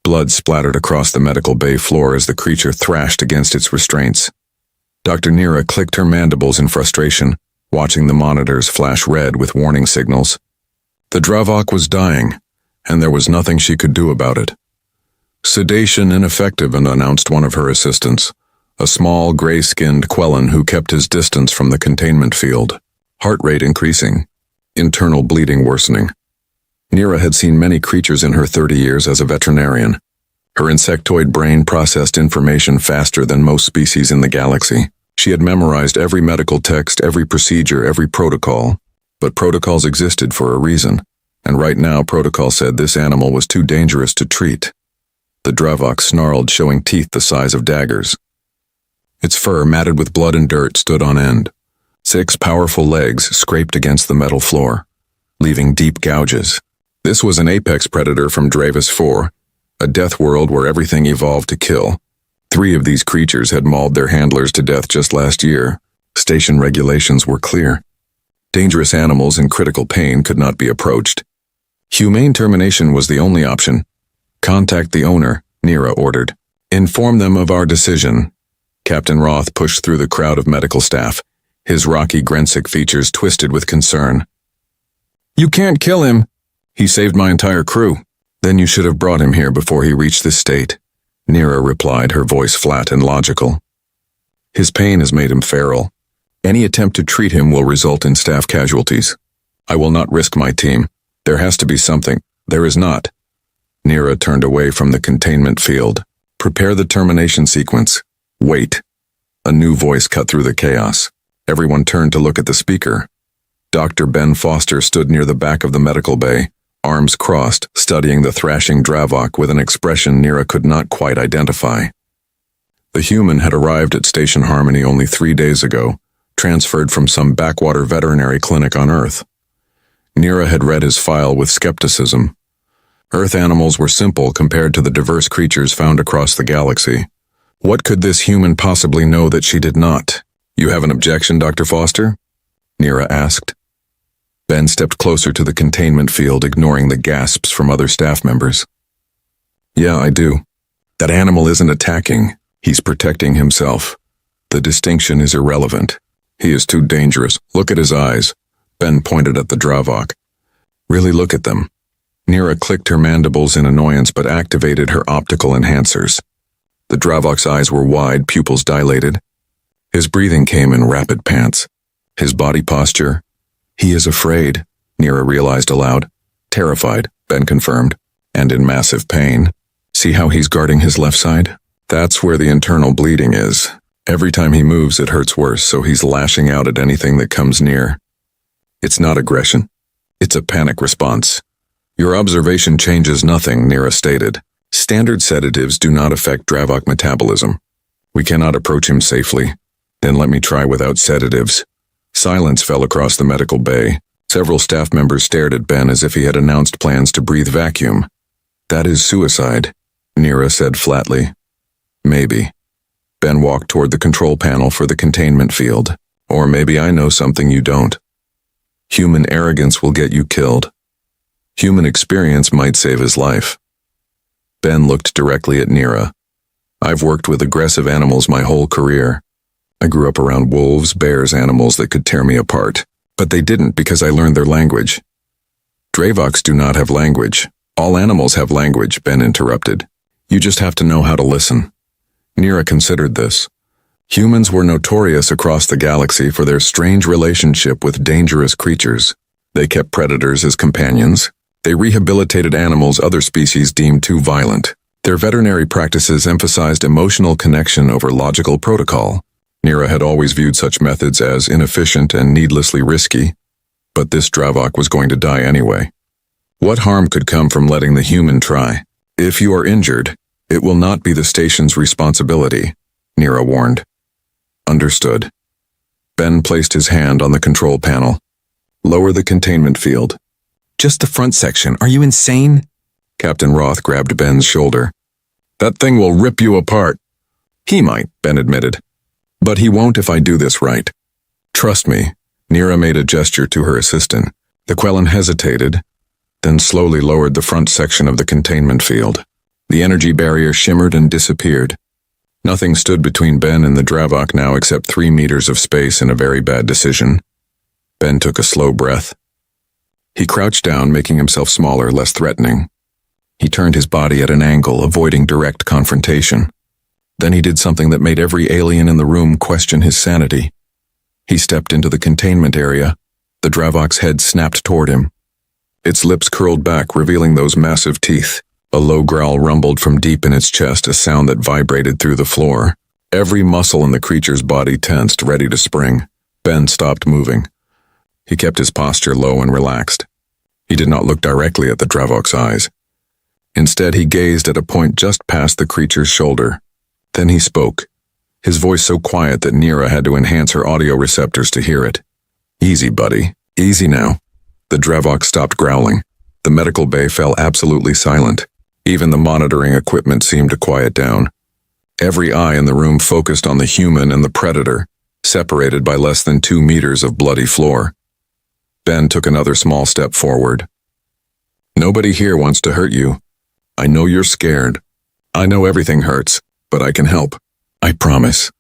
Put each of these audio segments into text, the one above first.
Blood splattered across the medical bay floor as the creature thrashed against its restraints. Dr. Nira clicked her mandibles in frustration, watching the monitors flash red with warning signals. The Dravok was dying, and there was nothing she could do about it. Sedation ineffective, announced one of her assistants, a small, gray-skinned Quellan who kept his distance from the containment field, heart rate increasing, internal bleeding worsening. Nira had seen many creatures in her 30 years as a veterinarian. Her insectoid brain processed information faster than most species in the galaxy. She had memorized every medical text, every procedure, every protocol. But protocols existed for a reason, and right now protocol said this animal was too dangerous to treat. The Dravok snarled, showing teeth the size of daggers. Its fur, matted with blood and dirt, stood on end. 6 powerful legs scraped against the metal floor, leaving deep gouges. This was an apex predator from Dravis 4, a death world where everything evolved to kill. 3 of these creatures had mauled their handlers to death just last year. Station regulations were clear. Dangerous animals in critical pain could not be approached. Humane termination was the only option. Contact the owner, Nira ordered. Inform them of our decision. Captain Roth pushed through the crowd of medical staff, his rocky Grensic features twisted with concern. You can't kill him. He saved my entire crew. Then you should have brought him here before he reached this state, Nira replied, her voice flat and logical. His pain has made him feral. Any attempt to treat him will result in staff casualties. I will not risk my team. There has to be something. There is not. Nira turned away from the containment field. Prepare the termination sequence. Wait. A new voice cut through the chaos. Everyone turned to look at the speaker. Dr. Ben Foster stood near the back of the medical bay, arms crossed, studying the thrashing Dravok with an expression Nira could not quite identify. The human had arrived at Station Harmony only 3 days ago, transferred from some backwater veterinary clinic on Earth. Nira had read his file with skepticism. Earth animals were simple compared to the diverse creatures found across the galaxy. What could this human possibly know that she did not? You have an objection, Dr. Foster? Nira asked. Ben stepped closer to the containment field, ignoring the gasps from other staff members. Yeah, I do. That animal isn't attacking. He's protecting himself. The distinction is irrelevant. He is too dangerous. Look at his eyes. Ben pointed at the Dravok. Really look at them. Nira clicked her mandibles in annoyance but activated her optical enhancers. The Dravok's eyes were wide, pupils dilated. His breathing came in rapid pants. His body posture. He is afraid, Nira realized aloud. Terrified, Ben confirmed, and in massive pain. See how he's guarding his left side? That's where the internal bleeding is. Every time he moves, it hurts worse, so he's lashing out at anything that comes near. It's not aggression. It's a panic response. Your observation changes nothing, Nira stated. Standard sedatives do not affect Dravok metabolism. We cannot approach him safely. Then let me try without sedatives. Silence fell across the medical bay. Several staff members stared at Ben as if he had announced plans to breathe vacuum. That is suicide, Nira said flatly. Maybe. Ben walked toward the control panel for the containment field. Or maybe I know something you don't. Human arrogance will get you killed. Human experience might save his life. Ben looked directly at Nira. I've worked with aggressive animals my whole career. I grew up around wolves, bears, animals that could tear me apart. But they didn't because I learned their language. Dravoks do not have language. All animals have language, Ben interrupted. You just have to know how to listen. Nira considered this. Humans were notorious across the galaxy for their strange relationship with dangerous creatures. They kept predators as companions. They rehabilitated animals other species deemed too violent. Their veterinary practices emphasized emotional connection over logical protocol. Nira had always viewed such methods as inefficient and needlessly risky, but this Dravok was going to die anyway. What harm could come from letting the human try? If you are injured, it will not be the station's responsibility, Nira warned. Understood. Ben placed his hand on the control panel. Lower the containment field. Just the front section. Are you insane? Captain Roth grabbed Ben's shoulder. That thing will rip you apart. He might, Ben admitted. But he won't if I do this right. Trust me. Nira made a gesture to her assistant. The Quellan hesitated, then slowly lowered the front section of the containment field. The energy barrier shimmered and disappeared. Nothing stood between Ben and the Dravok now except 3 meters of space and a very bad decision. Ben took a slow breath. He crouched down, making himself smaller, less threatening. He turned his body at an angle, avoiding direct confrontation. Then he did something that made every alien in the room question his sanity. He stepped into the containment area. The Dravok's head snapped toward him. Its lips curled back, revealing those massive teeth. A low growl rumbled from deep in its chest, a sound that vibrated through the floor. Every muscle in the creature's body tensed, ready to spring. Ben stopped moving. He kept his posture low and relaxed. He did not look directly at the Dravok's eyes. Instead, he gazed at a point just past the creature's shoulder. Then he spoke, his voice so quiet that Nira had to enhance her audio receptors to hear it. "Easy, buddy. Easy now." The Dravok stopped growling. The medical bay fell absolutely silent. Even the monitoring equipment seemed to quiet down. Every eye in the room focused on the human and the predator, separated by less than 2 meters of bloody floor. Ben took another small step forward. "Nobody here wants to hurt you. I know you're scared. I know everything hurts, but I can help. I promise."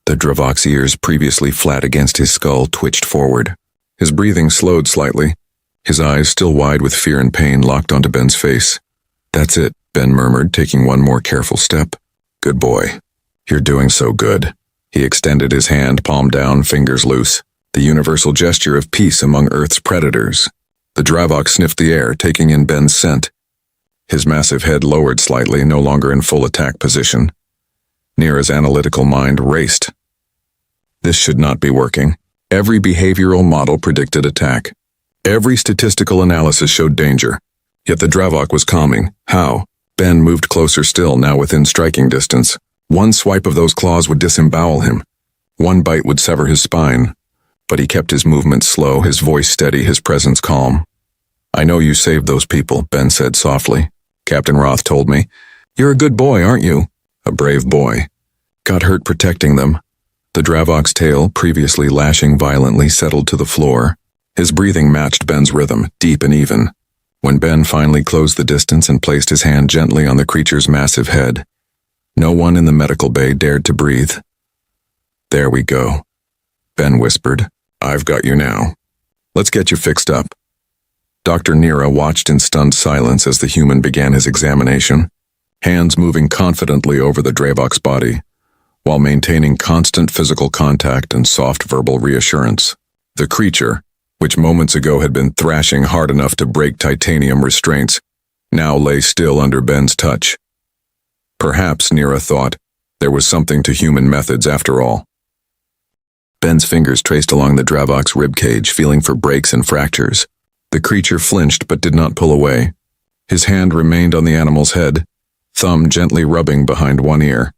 The Dravok's ears, previously flat against his skull, twitched forward. His breathing slowed slightly. His eyes, still wide with fear and pain, locked onto Ben's face. "That's it," Ben murmured, taking one more careful step. "Good boy. You're doing so good." He extended his hand, palm down, fingers loose. The universal gesture of peace among Earth's predators. The Dravok sniffed the air, taking in Ben's scent. His massive head lowered slightly, no longer in full attack position. Nira's analytical mind raced. This should not be working. Every behavioral model predicted attack. Every statistical analysis showed danger. Yet the Dravok was calming. How? Ben moved closer still, now within striking distance. One swipe of those claws would disembowel him. One bite would sever his spine. But he kept his movements slow, his voice steady, his presence calm. "I know you saved those people," Ben said softly. "Captain Roth told me. You're a good boy, aren't you? A brave boy. Got hurt protecting them." The Dravok's tail, previously lashing violently, settled to the floor. His breathing matched Ben's rhythm, deep and even. When Ben finally closed the distance and placed his hand gently on the creature's massive head, no one in the medical bay dared to breathe. "There we go," Ben whispered. "I've got you now. Let's get you fixed up." Dr. Nira watched in stunned silence as the human began his examination, hands moving confidently over the Dravok's body, while maintaining constant physical contact and soft verbal reassurance. The creature, which moments ago had been thrashing hard enough to break titanium restraints, now lay still under Ben's touch. Perhaps, Nira thought, there was something to human methods after all. Ben's fingers traced along the Dravok's ribcage, feeling for breaks and fractures. The creature flinched but did not pull away. His hand remained on the animal's head, thumb gently rubbing behind one ear.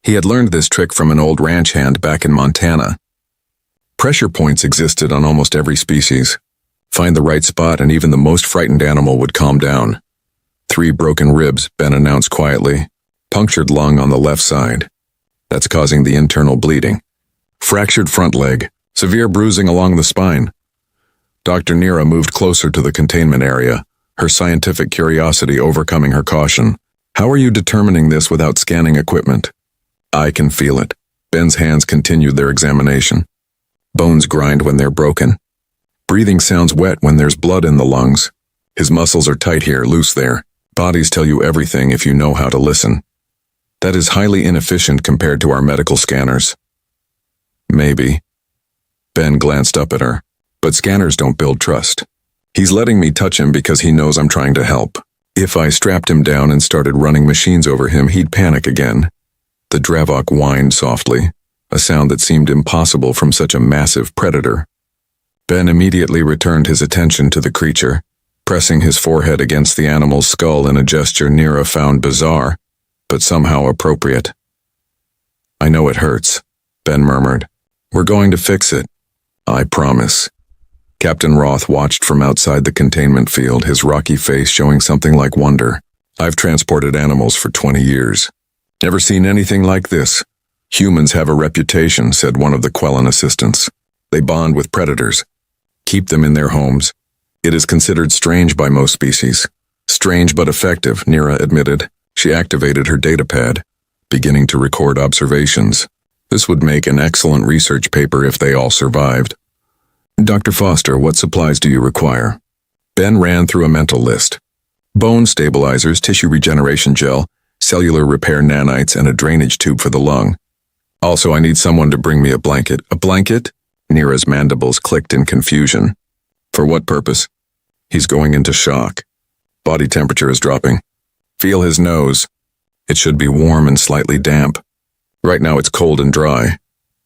He had learned this trick from an old ranch hand back in Montana. Pressure points existed on almost every species. Find the right spot and even the most frightened animal would calm down. 3 broken ribs, Ben announced quietly. Punctured lung on the left side. That's causing the internal bleeding. Fractured front leg, severe bruising along the spine. Dr. Nira moved closer to the containment area, her scientific curiosity overcoming her caution. "How are you determining this without scanning equipment?" "I can feel it." Ben's hands continued their examination. "Bones grind when they're broken. Breathing sounds wet when there's blood in the lungs. His muscles are tight here, loose there. Bodies tell you everything if you know how to listen. That is highly inefficient compared to our medical scanners." "Maybe." Ben glanced up at her. "But scanners don't build trust. He's letting me touch him because he knows I'm trying to help. If I strapped him down and started running machines over him, he'd panic again." The Dravok whined softly, a sound that seemed impossible from such a massive predator. Ben immediately returned his attention to the creature, pressing his forehead against the animal's skull in a gesture Nira found bizarre, but somehow appropriate. "I know it hurts," Ben murmured. "We're going to fix it. I promise." Captain Roth watched from outside the containment field, his rocky face showing something like wonder. "I've transported animals for 20 years. Never seen anything like this. Humans have a reputation," said one of the Quellan assistants. "They bond with predators. Keep them in their homes. It is considered strange by most species." "Strange but effective," Nira admitted. She activated her datapad, beginning to record observations. This would make an excellent research paper if they all survived. Dr. Foster, what supplies do you require? Ben ran through a mental list. Bone stabilizers, tissue regeneration gel, cellular repair nanites, and a drainage tube for the lung. Also, I need someone to bring me a blanket. A blanket? Nira's mandibles clicked in confusion. For what purpose? He's going into shock. Body temperature is dropping. Feel his nose. It should be warm and slightly damp. Right now it's cold and dry.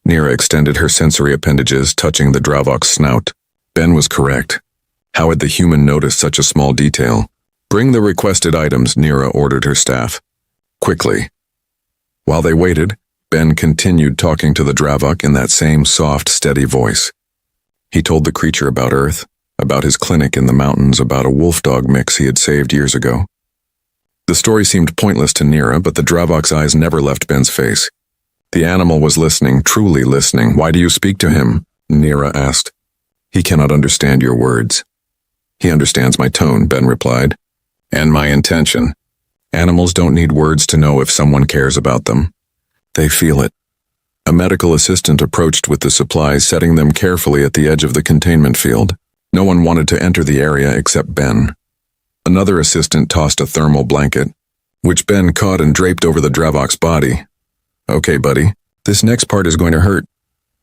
Nira extended her sensory appendages, touching the Dravok's snout. Ben was correct. How had the human noticed such a small detail? Bring the requested items, Nira ordered her staff. Quickly. While they waited, Ben continued talking to the Dravok in that same soft, steady voice. He told the creature about Earth, about his clinic in the mountains, about a wolf-dog mix he had saved years ago. The story seemed pointless to Nira, but the Dravok's eyes never left Ben's face. The animal was listening, truly listening. Why do you speak to him? Nira asked. He cannot understand your words. He understands my tone, Ben replied. And my intention. Animals don't need words to know if someone cares about them. They feel it. A medical assistant approached with the supplies, setting them carefully at the edge of the containment field. No one wanted to enter the area except Ben. Another assistant tossed a thermal blanket, which Ben caught and draped over the Dravok's body. Okay, buddy, this next part is going to hurt,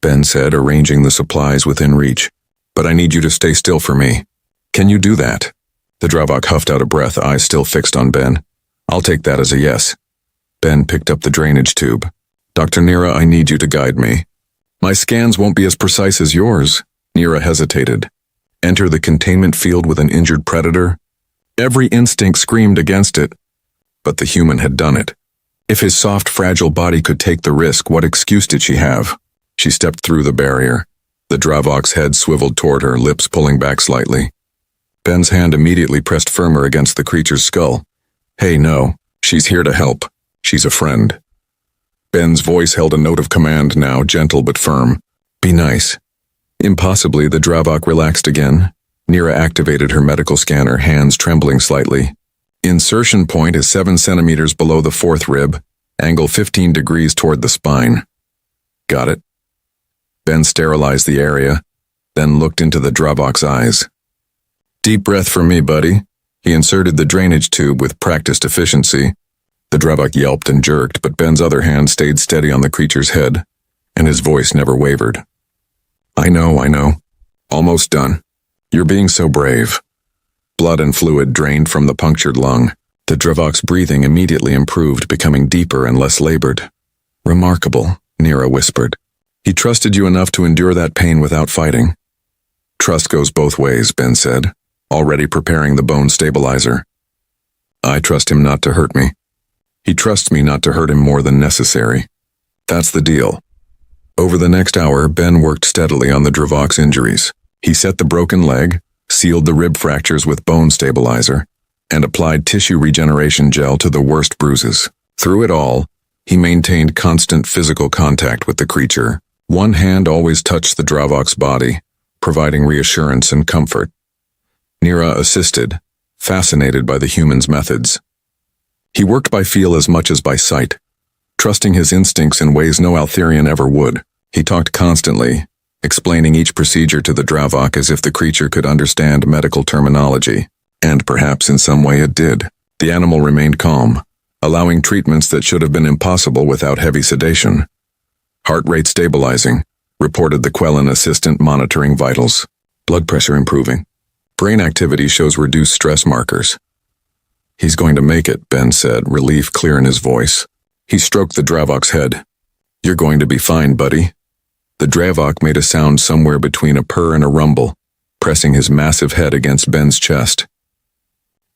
Ben said, arranging the supplies within reach. But I need you to stay still for me. Can you do that? The Dravok huffed out a breath, eyes still fixed on Ben. I'll take that as a yes. Ben picked up the drainage tube. Dr. Nira, I need you to guide me. My scans won't be as precise as yours. Nira hesitated. Enter the containment field with an injured predator? Every instinct screamed against it. But the human had done it. If his soft, fragile body could take the risk, what excuse did she have? She stepped through the barrier. The Dravok's head swiveled toward her, lips pulling back slightly. Ben's hand immediately pressed firmer against the creature's skull. Hey, no. She's here to help. She's a friend. Ben's voice held a note of command now, gentle but firm. Be nice. Impossibly, the Dravok relaxed again. Nira activated her medical scanner, hands trembling slightly. Insertion point is 7 centimeters below the 4th rib, angle 15 degrees toward the spine. Got it. Ben sterilized the area, then looked into the Dravok's eyes. Deep breath for me, buddy. He inserted the drainage tube with practiced efficiency. The Dravok yelped and jerked, but Ben's other hand stayed steady on the creature's head, and his voice never wavered. I know. Almost done. You're being so brave. Blood and fluid drained from the punctured lung. The Dravok's breathing immediately improved, becoming deeper and less labored. Remarkable, Nira whispered. He trusted you enough to endure that pain without fighting. Trust goes both ways, Ben said, already preparing the bone stabilizer. I trust him not to hurt me. He trusts me not to hurt him more than necessary. That's the deal. Over the next hour, Ben worked steadily on the Dravok's injuries. He set the broken leg, sealed the rib fractures with bone stabilizer, and applied tissue regeneration gel to the worst bruises. Through it all, he maintained constant physical contact with the creature. One hand always touched the Dravok's body, providing reassurance and comfort. Nira assisted, fascinated by the human's methods. He worked by feel as much as by sight, trusting his instincts in ways no Altherian ever would. He talked constantly, explaining each procedure to the Dravok as if the creature could understand medical terminology, and perhaps in some way it did. The animal remained calm, allowing treatments that should have been impossible without heavy sedation. Heart rate stabilizing, reported the Quellen assistant monitoring vitals. Blood pressure improving. Brain activity shows reduced stress markers. He's going to make it, Ben said, relief clear in his voice. He stroked the Dravok's head. You're going to be fine, buddy. The Dravok made a sound somewhere between a purr and a rumble, pressing his massive head against Ben's chest.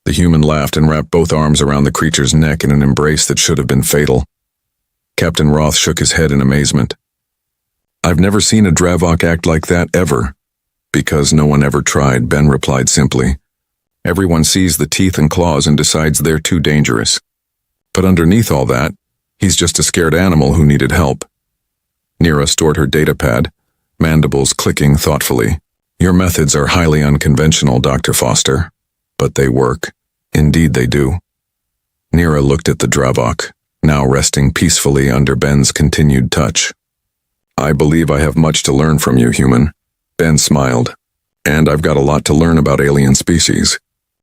The human laughed and wrapped both arms around the creature's neck in an embrace that should have been fatal. Captain Roth shook his head in amazement. I've never seen a Dravok act like that ever. Because no one ever tried, Ben replied simply. Everyone sees the teeth and claws and decides they're too dangerous. But underneath all that, he's just a scared animal who needed help. Nira stored her datapad, mandibles clicking thoughtfully. Your methods are highly unconventional, Dr. Foster. But they work. Indeed they do. Nira looked at the Dravok, now resting peacefully under Ben's continued touch. I believe I have much to learn from you, human. Ben smiled. And I've got a lot to learn about alien species.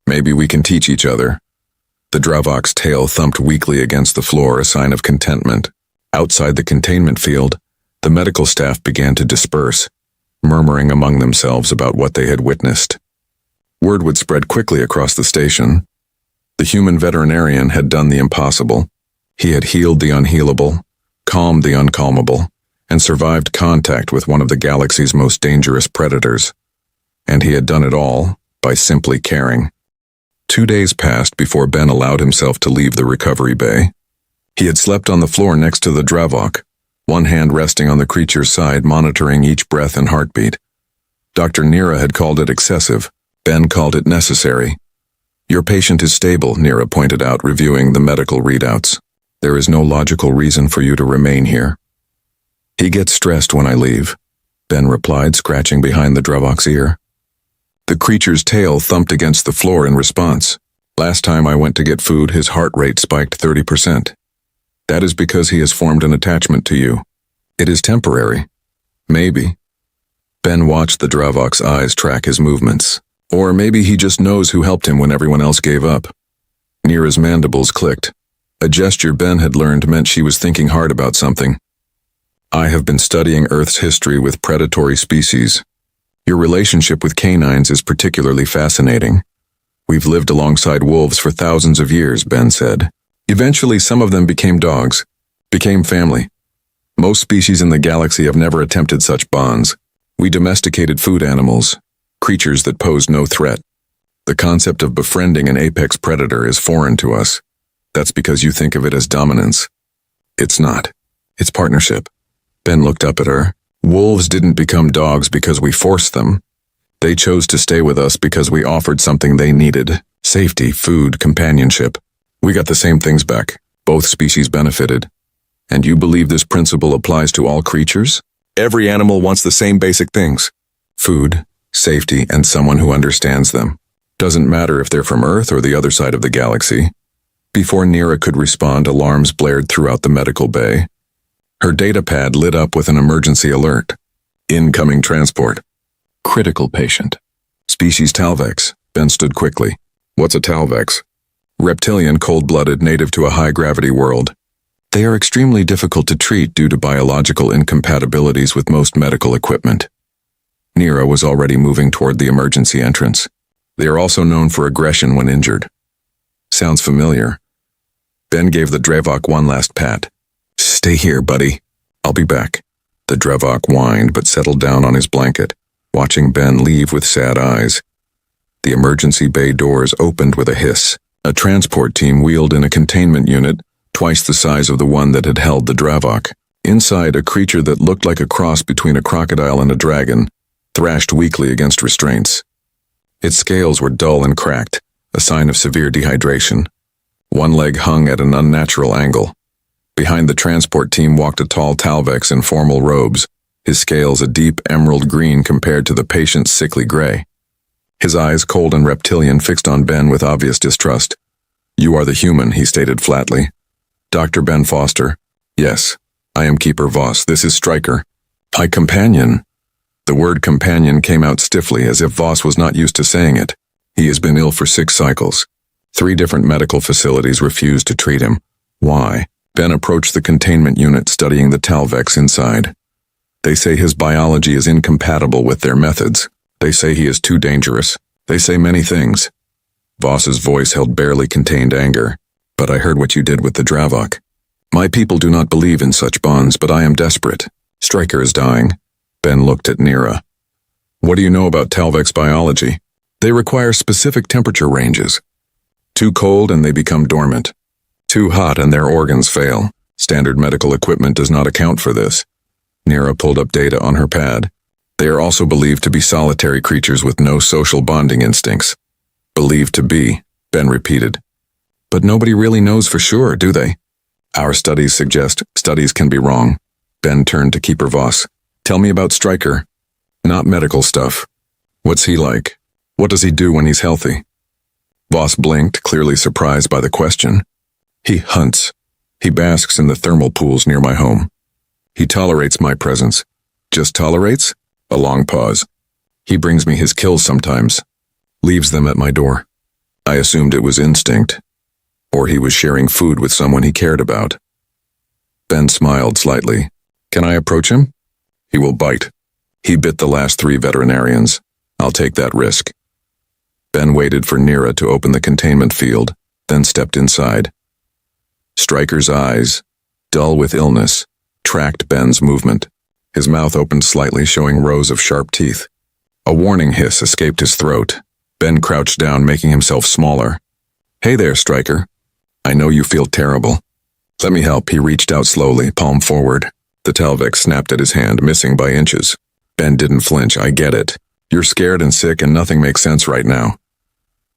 Maybe we can teach each other. The Dravok's tail thumped weakly against the floor, a sign of contentment. Outside the containment field, the medical staff began to disperse, murmuring among themselves about what they had witnessed. Word would spread quickly across the station. The human veterinarian had done the impossible. He had healed the unhealable, calmed the uncalmable, and survived contact with one of the galaxy's most dangerous predators. And he had done it all by simply caring. 2 days passed before Ben allowed himself to leave the recovery bay. He had slept on the floor next to the Dravok, one hand resting on the creature's side, monitoring each breath and heartbeat. Dr. Nira had called it excessive. Ben called it necessary. Your patient is stable, Nira pointed out, reviewing the medical readouts. There is no logical reason for you to remain here. He gets stressed when I leave, Ben replied, scratching behind the Dravok's ear. The creature's tail thumped against the floor in response. Last time I went to get food, his heart rate spiked 30%. That is because he has formed an attachment to you. It is temporary. Maybe. Ben watched the Dravok's eyes track his movements. Or maybe he just knows who helped him when everyone else gave up. Nira's mandibles clicked. A gesture Ben had learned meant she was thinking hard about something. I have been studying Earth's history with predatory species. Your relationship with canines is particularly fascinating. We've lived alongside wolves for thousands of years, Ben said. Eventually, some of them became dogs, became family. Most species in the galaxy have never attempted such bonds. We domesticated food animals, creatures that posed no threat. The concept of befriending an apex predator is foreign to us. That's because you think of it as dominance. It's not. It's partnership. Ben looked up at her. Wolves didn't become dogs because we forced them. They chose to stay with us because we offered something they needed. Safety, food, companionship. We got the same things back. Both species benefited. And you believe this principle applies to all creatures? Every animal wants the same basic things. Food, safety, and someone who understands them. Doesn't matter if they're from Earth or the other side of the galaxy. Before Nira could respond, alarms blared throughout the medical bay. Her data pad lit up with an emergency alert. Incoming transport. Critical patient. Species Talvex. Ben stood quickly. What's a Talvex? Reptilian, cold-blooded, native to a high-gravity world. They are extremely difficult to treat due to biological incompatibilities with most medical equipment. Nira was already moving toward the emergency entrance. They are also known for aggression when injured. Sounds familiar. Ben gave the Dravok one last pat. Stay here, buddy. I'll be back. The Dravok whined but settled down on his blanket, watching Ben leave with sad eyes. The emergency bay doors opened with a hiss. A transport team wheeled in a containment unit, twice the size of the one that had held the Dravok. Inside, a creature that looked like a cross between a crocodile and a dragon thrashed weakly against restraints. Its scales were dull and cracked, a sign of severe dehydration. One leg hung at an unnatural angle. Behind the transport team walked a tall Talvex in formal robes, his scales a deep emerald green compared to the patient's sickly gray. His eyes, cold and reptilian, fixed on Ben with obvious distrust. You are the human, he stated flatly. Dr. Ben Foster. Yes, I am Keeper Voss. This is Stryker. My companion. The word companion came out stiffly, as if Voss was not used to saying it. He has been ill for 6 cycles. 3 different medical facilities refused to treat him. Why? Ben approached the containment unit, studying the Talvex inside. They say his biology is incompatible with their methods. They say he is too dangerous. They say many things. Voss's voice held barely contained anger. But I heard what you did with the Dravok. My people do not believe in such bonds, but I am desperate. Stryker is dying. Ben looked at Nira. What do you know about Talvex biology? They require specific temperature ranges. Too cold and they become dormant. Too hot and their organs fail. Standard medical equipment does not account for this. Nira pulled up data on her pad. They are also believed to be solitary creatures with no social bonding instincts. Believed to be, Ben repeated. But nobody really knows for sure, do they? Our studies suggest studies can be wrong. Ben turned to Keeper Voss. Tell me about Stryker. Not medical stuff. What's he like? What does he do when he's healthy? Voss blinked, clearly surprised by the question. He hunts. He basks in the thermal pools near my home. He tolerates my presence. Just tolerates? A long pause. He brings me his kills sometimes. Leaves them at my door. I assumed it was instinct. Or he was sharing food with someone he cared about. Ben smiled slightly. Can I approach him? He will bite. He bit the last 3 veterinarians. I'll take that risk. Ben waited for Nira to open the containment field, then stepped inside. Stryker's eyes, dull with illness, tracked Ben's movement. His mouth opened slightly, showing rows of sharp teeth. A warning hiss escaped his throat. Ben crouched down, making himself smaller. Hey there, Stryker. I know you feel terrible. Let me help. He reached out slowly, palm forward. The Talvex snapped at his hand, missing by inches. Ben didn't flinch. I get it. You're scared and sick and nothing makes sense right now.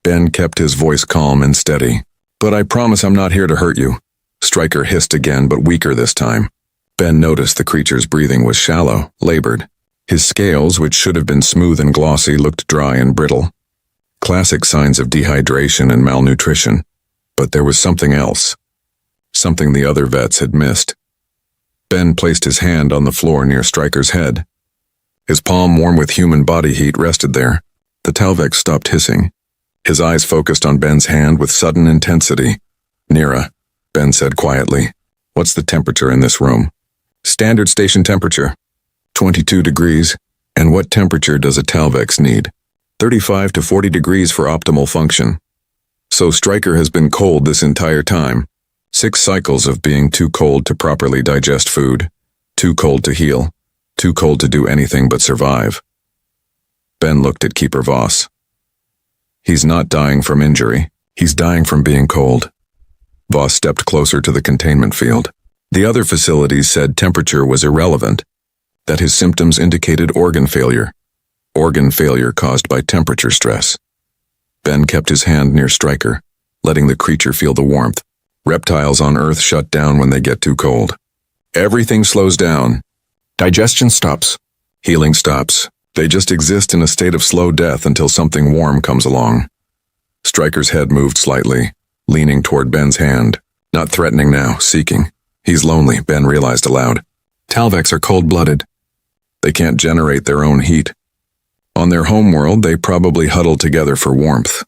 Ben kept his voice calm and steady. But I promise I'm not here to hurt you. Stryker hissed again, but weaker this time. Ben noticed the creature's breathing was shallow, labored. His scales, which should have been smooth and glossy, looked dry and brittle. Classic signs of dehydration and malnutrition. But there was something else. Something the other vets had missed. Ben placed his hand on the floor near Stryker's head. His palm, warm with human body heat, rested there. The Talvex stopped hissing. His eyes focused on Ben's hand with sudden intensity. Nira, Ben said quietly. What's the temperature in this room? Standard station temperature. 22 degrees. And what temperature does a Talvex need? 35 to 40 degrees for optimal function. So Stryker has been cold this entire time. 6 cycles of being too cold to properly digest food. Too cold to heal. Too cold to do anything but survive. Ben looked at Keeper Voss. He's not dying from injury. He's dying from being cold. Voss stepped closer to the containment field. The other facilities said temperature was irrelevant, that his symptoms indicated organ failure. Organ failure caused by temperature stress. Ben kept his hand near Stryker, letting the creature feel the warmth. Reptiles on Earth shut down when they get too cold. Everything slows down. Digestion stops. Healing stops. They just exist in a state of slow death until something warm comes along. Stryker's head moved slightly, leaning toward Ben's hand. Not threatening now, seeking. He's lonely, Ben realized aloud. Talvex are cold-blooded. They can't generate their own heat. On their homeworld, they probably huddle together for warmth.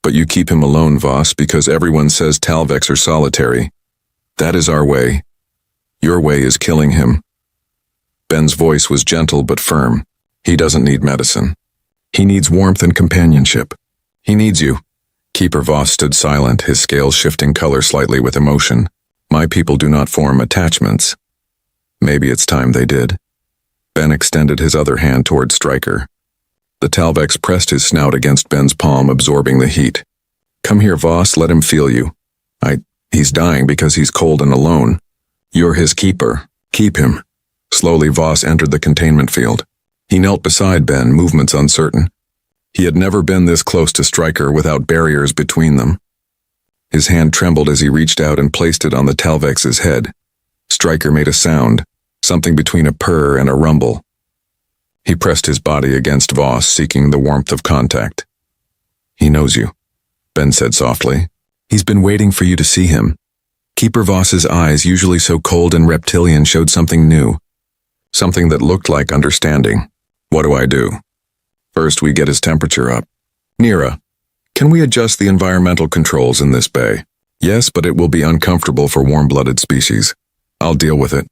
But you keep him alone, Voss, because everyone says Talvex are solitary. That is our way. Your way is killing him. Ben's voice was gentle but firm. He doesn't need medicine. He needs warmth and companionship. He needs you. Keeper Voss stood silent, his scales shifting color slightly with emotion. My people do not form attachments. Maybe it's time they did. Ben extended his other hand toward Stryker. The Talvex pressed his snout against Ben's palm, absorbing the heat. Come here, Voss, let him feel you. He's dying because he's cold and alone. You're his keeper. Keep him. Slowly, Voss entered the containment field. He knelt beside Ben, movements uncertain. He had never been this close to Stryker without barriers between them. His hand trembled as he reached out and placed it on the Talvex's head. Stryker made a sound, something between a purr and a rumble. He pressed his body against Voss, seeking the warmth of contact. He knows you, Ben said softly. He's been waiting for you to see him. Keeper Voss's eyes, usually so cold and reptilian, showed something new. Something that looked like understanding. What do I do? First, we get his temperature up. Nira, can we adjust the environmental controls in this bay? Yes, but it will be uncomfortable for warm-blooded species. I'll deal with it.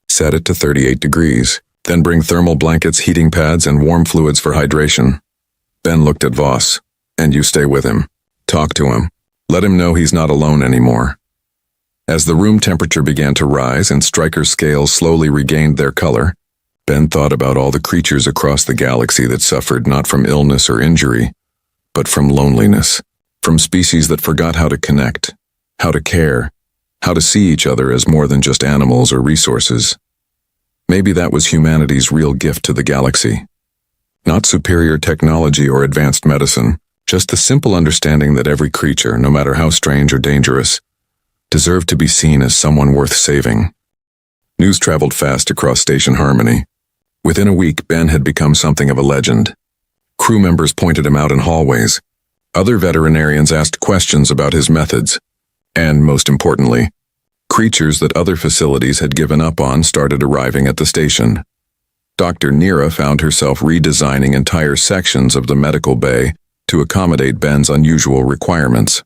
Set it to 38 degrees. Then bring thermal blankets, heating pads, and warm fluids for hydration. Ben looked at Voss. And you stay with him. Talk to him. Let him know he's not alone anymore. As the room temperature began to rise and Stryker's scales slowly regained their color, Ben thought about all the creatures across the galaxy that suffered not from illness or injury, but from loneliness, from species that forgot how to connect, how to care, how to see each other as more than just animals or resources. Maybe that was humanity's real gift to the galaxy. Not superior technology or advanced medicine, just the simple understanding that every creature, no matter how strange or dangerous, deserved to be seen as someone worth saving. News traveled fast across Station Harmony. Within a week, Ben had become something of a legend. Crew members pointed him out in hallways. Other veterinarians asked questions about his methods. And most importantly, creatures that other facilities had given up on started arriving at the station. Dr. Nira found herself redesigning entire sections of the medical bay to accommodate Ben's unusual requirements.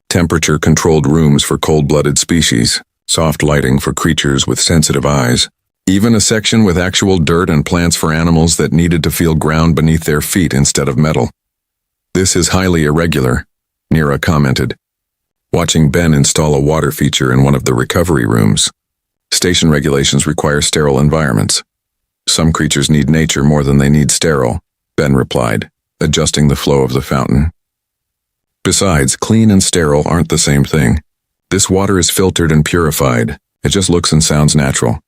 Temperature-controlled rooms for cold-blooded species, soft lighting for creatures with sensitive eyes, even a section with actual dirt and plants for animals that needed to feel ground beneath their feet instead of metal. "This is highly irregular," Nira commented, watching Ben install a water feature in one of the recovery rooms. "Station regulations require sterile environments. Some creatures need nature more than they need sterile," Ben replied, adjusting the flow of the fountain. "Besides, clean and sterile aren't the same thing. This water is filtered and purified. It just looks and sounds natural."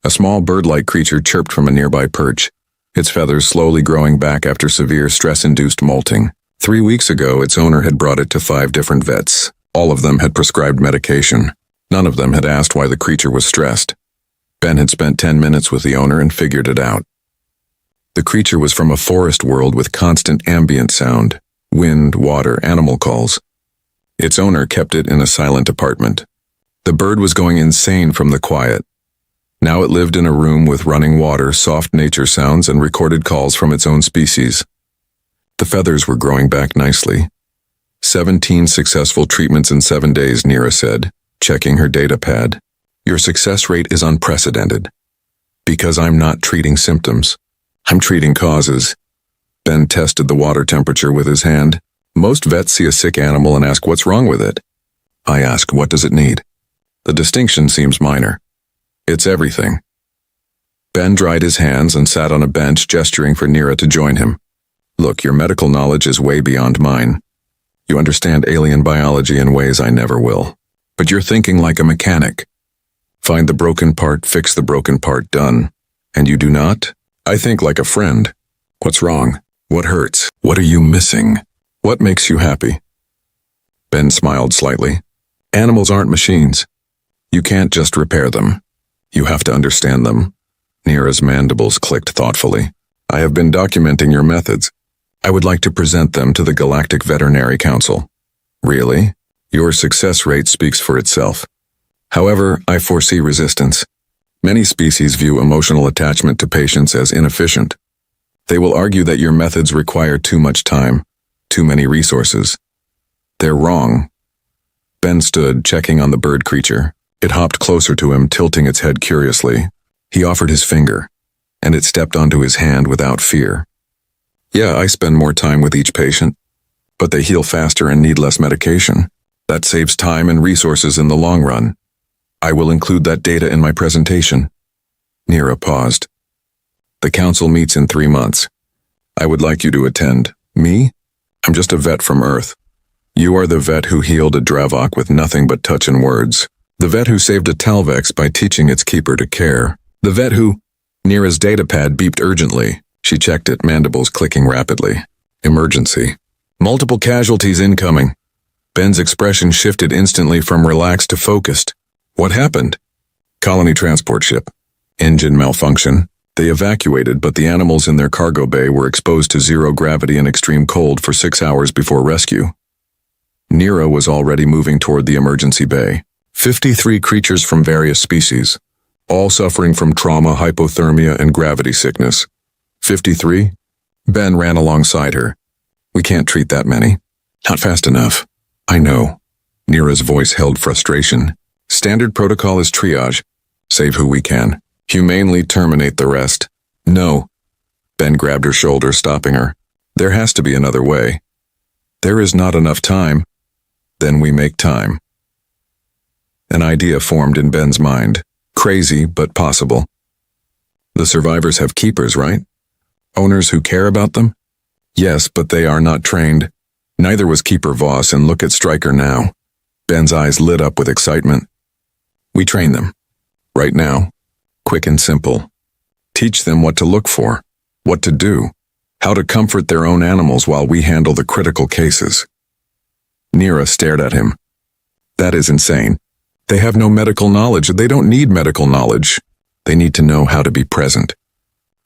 A small bird-like creature chirped from a nearby perch, its feathers slowly growing back after severe stress-induced molting. 3 weeks ago, its owner had brought it to 5 different vets. All of them had prescribed medication. None of them had asked why the creature was stressed. Ben had spent 10 minutes with the owner and figured it out. The creature was from a forest world with constant ambient sound, wind, water, animal calls. Its owner kept it in a silent apartment. The bird was going insane from the quiet. Now it lived in a room with running water, soft nature sounds, and recorded calls from its own species. The feathers were growing back nicely. 17 successful treatments in 7 days, Nira said, checking her data pad. "Your success rate is unprecedented." "Because I'm not treating symptoms. I'm treating causes." Ben tested the water temperature with his hand. "Most vets see a sick animal and ask what's wrong with it. I ask, what does it need? The distinction seems minor. It's everything." Ben dried his hands and sat on a bench, gesturing for Nira to join him. "Look, your medical knowledge is way beyond mine. You understand alien biology in ways I never will. But you're thinking like a mechanic. Find the broken part, fix the broken part, done. And you do not? I think like a friend. What's wrong? What hurts? What are you missing? What makes you happy?" Ben smiled slightly. "Animals aren't machines. You can't just repair them. You have to understand them." Nira's mandibles clicked thoughtfully. "I have been documenting your methods. I would like to present them to the Galactic Veterinary Council." "Really? Your success rate speaks for itself. However, I foresee resistance. Many species view emotional attachment to patients as inefficient. They will argue that your methods require too much time, too many resources. They're wrong." Ben stood, checking on the bird creature. It hopped closer to him, tilting its head curiously. He offered his finger, and it stepped onto his hand without fear. "Yeah, I spend more time with each patient, but they heal faster and need less medication. That saves time and resources in the long run. I will include that data in my presentation." Nira paused. "The council meets in 3 months. I would like you to attend." "Me? I'm just a vet from Earth. You are the vet who healed a Dravok with nothing but touch and words. The vet who saved a Talvex by teaching its keeper to care. The vet who—" Nira's datapad beeped urgently. She checked it, mandibles clicking rapidly. "Emergency. Multiple casualties incoming." Ben's expression shifted instantly from relaxed to focused. "What happened?" "Colony transport ship. Engine malfunction. They evacuated, but the animals in their cargo bay were exposed to zero gravity and extreme cold for 6 hours before rescue." Nira was already moving toward the emergency bay. 53 creatures from various species, all suffering from trauma, hypothermia, and gravity sickness. 53? Ben ran alongside her. "We can't treat that many. Not fast enough." "I know." Nira's voice held frustration. "Standard protocol is triage. Save who we can. Humanely terminate the rest." "No." Ben grabbed her shoulder, stopping her. "There has to be another way." "There is not enough time." "Then we make time." An idea formed in Ben's mind. Crazy, but possible. "The survivors have keepers, right? Owners who care about them?" "Yes, but they are not trained. Neither was Keeper Voss, and look at Stryker now." Ben's eyes lit up with excitement. "We train them. Right now. Quick and simple. Teach them what to look for, what to do, how to comfort their own animals while we handle the critical cases." Nira stared at him. "That is insane. They have no medical knowledge. They don't need medical knowledge. They need to know how to be present,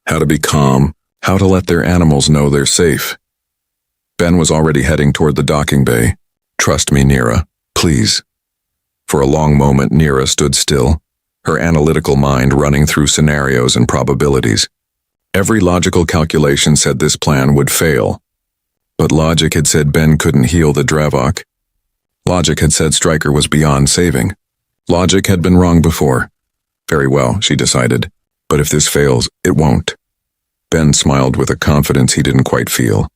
how to be calm, how to let their animals know they're safe." Ben was already heading toward the docking bay. "Trust me, Nira. Please. For a long moment, Nira stood still, her analytical mind running through scenarios and probabilities. Every logical calculation said this plan would fail. But logic had said Ben couldn't heal the Dravok. Logic had said Stryker was beyond saving. Logic had been wrong before. Very well, she decided. But if this fails, it won't. Ben smiled with a confidence he didn't quite feel.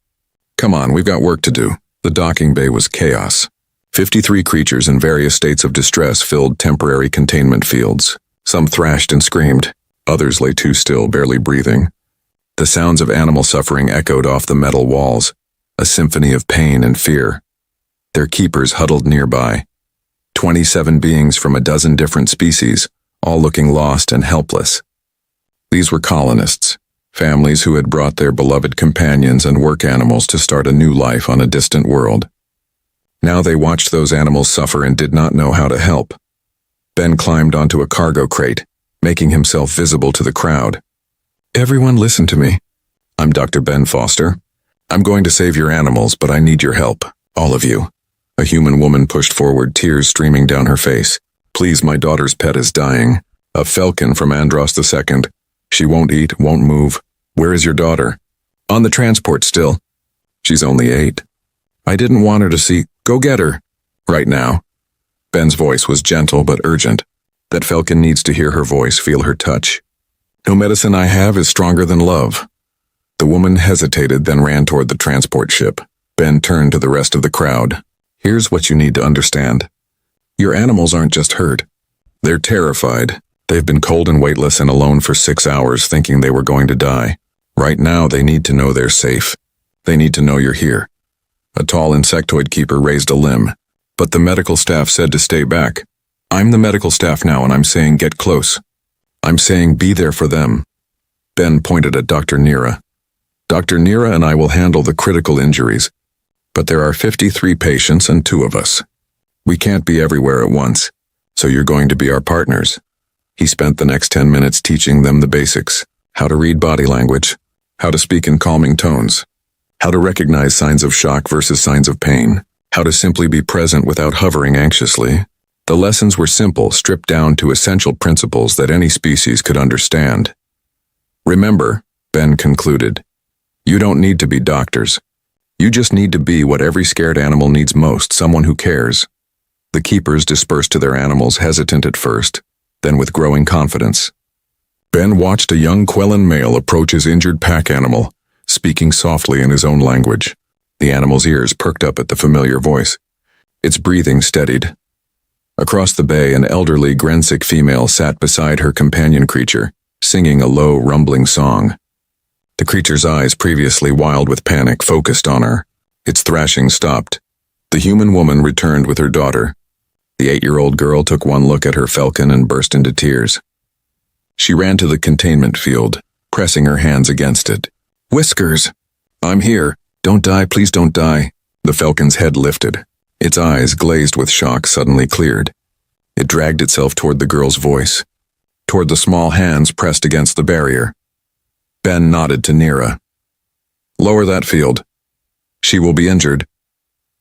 Come on, we've got work to do. The docking bay was chaos. 53 creatures in various states of distress filled temporary containment fields. Some thrashed and screamed. Others lay too still, barely breathing. The sounds of animal suffering echoed off the metal walls, a symphony of pain and fear. Their keepers huddled nearby. 27 beings from a dozen different species, all looking lost and helpless. These were colonists, families who had brought their beloved companions and work animals to start a new life on a distant world. Now they watched those animals suffer and did not know how to help. Ben climbed onto a cargo crate, making himself visible to the crowd. Everyone listen to me. I'm Dr. Ben Foster. I'm going to save your animals, but I need your help, all of you. A human woman pushed forward, tears streaming down her face. Please, my daughter's pet is dying. A falcon from Andros II. She won't eat, won't move. Where is your daughter? On the transport still. She's only 8. I didn't want her to see. Go get her. Right now. Ben's voice was gentle but urgent. That falcon needs to hear her voice, feel her touch. No medicine I have is stronger than love. The woman hesitated, then ran toward the transport ship. Ben turned to the rest of the crowd. Here's what you need to understand. Your animals aren't just hurt. They're terrified. They've been cold and weightless and alone for 6 hours, thinking they were going to die. Right now, they need to know they're safe. They need to know you're here. A tall insectoid keeper raised a limb, but the medical staff said to stay back. I'm the medical staff now, and I'm saying get close. I'm saying be there for them. Ben pointed at Dr. Nira. Dr. Nira and I will handle the critical injuries, but there are 53 patients and 2 of us. We can't be everywhere at once, so you're going to be our partners. He spent the next 10 minutes teaching them the basics, how to read body language, how to speak in calming tones, how to recognize signs of shock versus signs of pain, how to simply be present without hovering anxiously. The lessons were simple, stripped down to essential principles that any species could understand. Remember, Ben concluded, you don't need to be doctors. You just need to be what every scared animal needs most, someone who cares. The keepers dispersed to their animals, hesitant at first, then with growing confidence. Ben watched a young Quellan male approach his injured pack animal, speaking softly in his own language. The animal's ears perked up at the familiar voice. Its breathing steadied. Across the bay, an elderly Grensic female sat beside her companion creature, singing a low, rumbling song. The creature's eyes, previously wild with panic, focused on her. Its thrashing stopped. The human woman returned with her daughter. The 8-year-old girl took one look at her falcon and burst into tears. She ran to the containment field, pressing her hands against it. Whiskers! I'm here. Don't die, please don't die. The falcon's head lifted. Its eyes, glazed with shock, suddenly cleared. It dragged itself toward the girl's voice, toward the small hands pressed against the barrier. Ben nodded to Nira. Lower that field. She will be injured.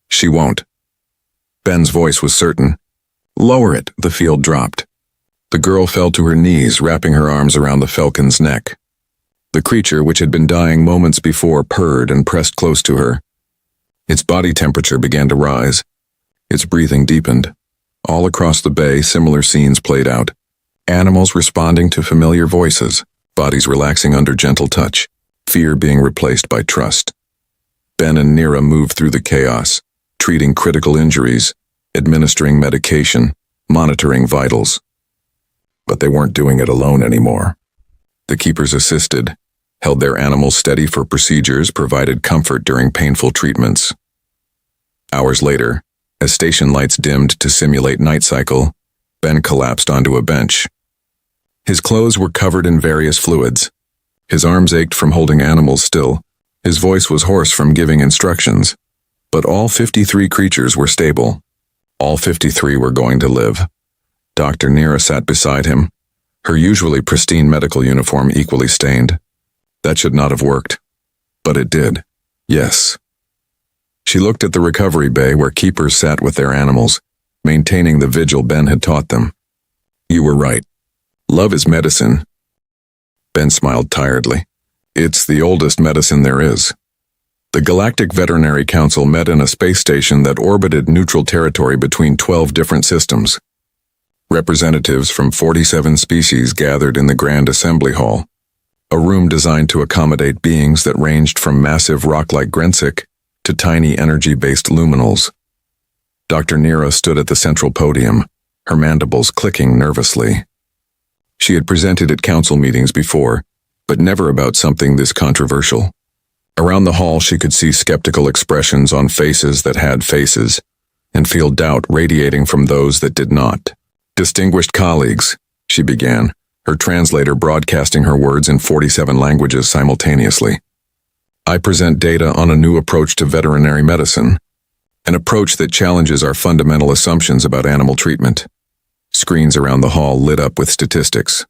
She won't. Ben's voice was certain. Lower it, the field dropped. The girl fell to her knees, wrapping her arms around the falcon's neck. The creature, which had been dying moments before, purred and pressed close to her. Its body temperature began to rise. Its breathing deepened. All across the bay, similar scenes played out. Animals responding to familiar voices, bodies relaxing under gentle touch, fear being replaced by trust. Ben and Nira moved through the chaos, treating critical injuries, administering medication, monitoring vitals. But they weren't doing it alone anymore. The keepers assisted, held their animals steady for procedures, provided comfort during painful treatments. Hours later, as station lights dimmed to simulate night cycle, Ben collapsed onto a bench. His clothes were covered in various fluids. His arms ached from holding animals still. His voice was hoarse from giving instructions. But all 53 creatures were stable. All 53 were going to live. Dr. Nira sat beside him, her usually pristine medical uniform equally stained. That should not have worked. But it did. Yes. She looked at the recovery bay where keepers sat with their animals, maintaining the vigil Ben had taught them. You were right. Love is medicine. Ben smiled tiredly. It's the oldest medicine there is. The Galactic Veterinary Council met in a space station that orbited neutral territory between 12 different systems. Representatives from 47 species gathered in the Grand Assembly Hall, a room designed to accommodate beings that ranged from massive rock-like Grensic to tiny energy-based luminals. Dr. Nira stood at the central podium, her mandibles clicking nervously. She had presented at council meetings before, but never about something this controversial. Around the hall she could see skeptical expressions on faces that had faces, and feel doubt radiating from those that did not. Distinguished colleagues, she began, her translator broadcasting her words in 47 languages simultaneously. I present data on a new approach to veterinary medicine, an approach that challenges our fundamental assumptions about animal treatment. Screens around the hall lit up with statistics.